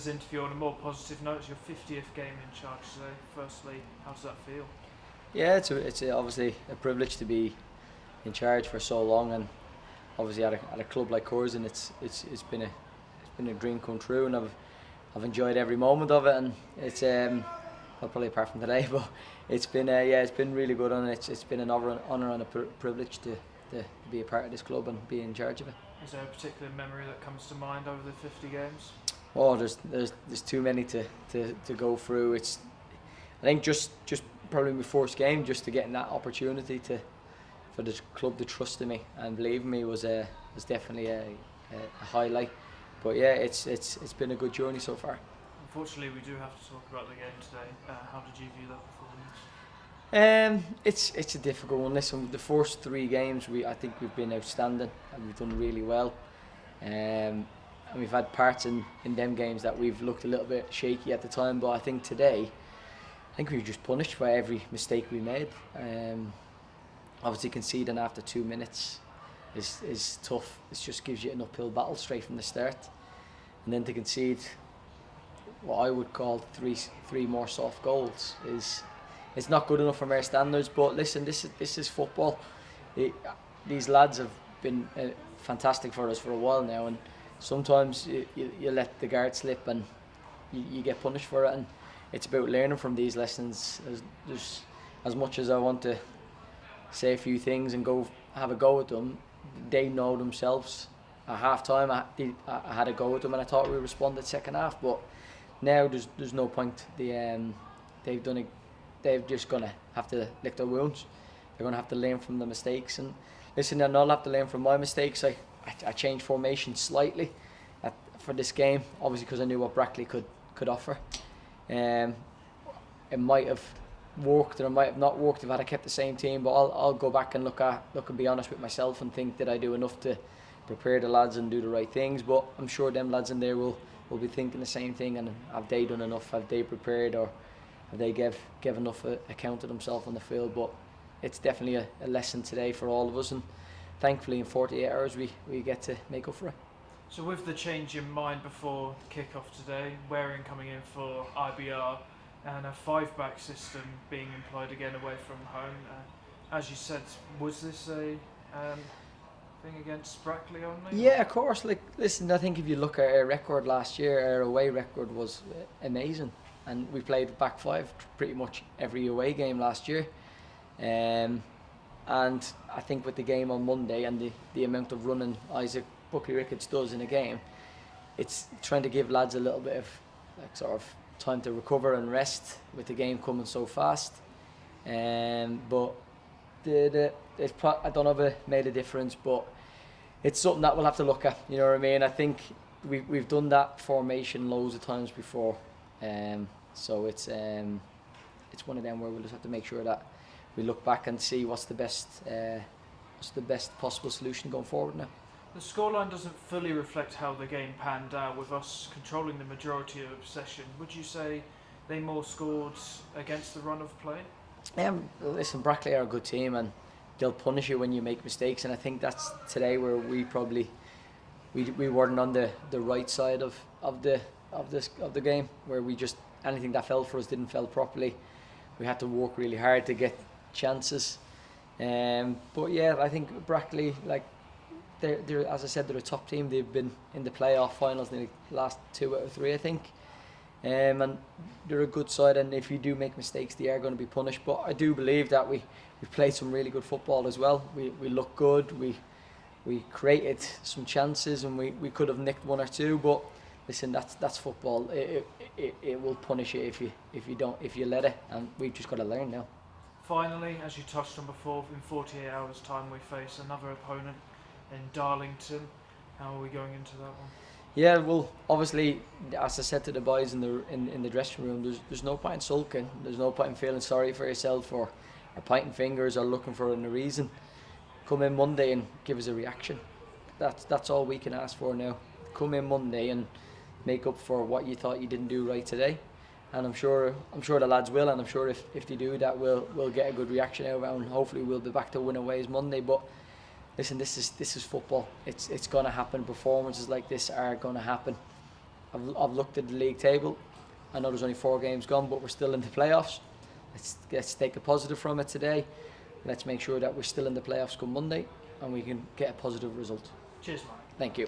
this interview on a more positive note. It's your 50th game in charge today. Firstly, how does that feel? Yeah, obviously a privilege to be in charge for so long, and obviously at a club like Curzon, it's been a dream come true, and I've enjoyed every moment of it, and it's well, probably apart from today, but it's been it's been really good, and it's been an honour and a privilege to be a part of this club and be in charge of it. Is there a particular memory that comes to mind over the 50 games? Oh, there's too many to go through. I think just probably my first game, just to get that opportunity for the club to trust in me and believe in me was definitely a highlight. But yeah, it's been a good journey so far. Unfortunately, we do have to talk about the game today. How did you view that performance? It's a difficult one. Listen, the first 3 games I think we've been outstanding and we've done really well. And we've had parts in them games that we've looked a little bit shaky at the time, but I think today, we were just punished for every mistake we made. Obviously conceding after 2 minutes is tough. It just gives you an uphill battle straight from the start. And then to concede what I would call three more soft goals it's not good enough from our standards. But listen, this is football. These lads have been fantastic for us for a while now, and sometimes you let the guard slip and you get punished for it, and it's about learning from these lessons. As much as I want to say a few things and go have a go at them, they know themselves. At half time I had a go at them and I thought we responded second half, but now there's no point. They've done it. They're just gonna have to lick their wounds. They're gonna have to learn from the mistakes, and listen, they'll not have to learn from my mistakes. I changed formation slightly for this game, obviously because I knew what Brackley could offer. It might have worked or it might have not worked if I'd have kept the same team, but I'll go back and look and be honest with myself and think, did I do enough to prepare the lads and do the right things? But I'm sure them lads in there will be thinking the same thing, and have they done enough? Have they prepared, or have they give enough account of themselves on the field? But it's definitely a lesson today for all of us, and thankfully in 48 hours we get to make up for it. So with the change in mind before kick-off today, Waring coming in for IBR and a 5-back system being employed again away from home, as you said, was this a thing against Brackley only? Yeah, of course. Listen, I think if you look at our record last year, our away record was amazing, and we played back 5 pretty much every away game last year. And I think with the game on Monday and the amount of running Isaac Buckley Ricketts does in a game, it's trying to give lads a little bit of sort of time to recover and rest with the game coming so fast. But I don't know if it made a difference, but it's something that we'll have to look at. You know what I mean? I think we've done that formation loads of times before, so it's one of them where we'll just have to make sure that we look back and see what's the best possible solution going forward now. The scoreline doesn't fully reflect how the game panned out, with us controlling the majority of possession. Would you say they more scored against the run of play? Listen, Brackley are a good team and they'll punish you when you make mistakes, and I think that's today where we probably we weren't on the right side of the game, where we just anything that fell for us didn't fall properly. We had to work really hard to get chances. But yeah, I think Brackley, they're as I said, they're a top team. They've been in the playoff finals in the last 2 out of 3, I think. And they're a good side, and if you do make mistakes, they are going to be punished. But I do believe that we've played some really good football as well. We look good. We created some chances, and we could have nicked 1 or 2. But listen, that's football. It will punish you if you let it, and we've just got to learn now. Finally, as you touched on before, in 48 hours' time we face another opponent in Darlington. How are we going into that one? Yeah, well, obviously, as I said to the boys in the dressing room, there's no point in sulking. There's no point in feeling sorry for yourself or pointing fingers or looking for a reason. Come in Monday and give us a reaction. That's all we can ask for now. Come in Monday and make up for what you thought you didn't do right today. And I'm sure the lads will, and I'm sure if they do that, we'll get a good reaction out of it, and hopefully we'll be back to win aways Monday. But listen, this is football. It's going to happen. Performances like this are going to happen. I've looked at the league table. I know there's only 4 games gone, but we're still in the playoffs. Let's take a positive from it today. Let's make sure that we're still in the playoffs come Monday and we can get a positive result. Cheers, Mike. Thank you.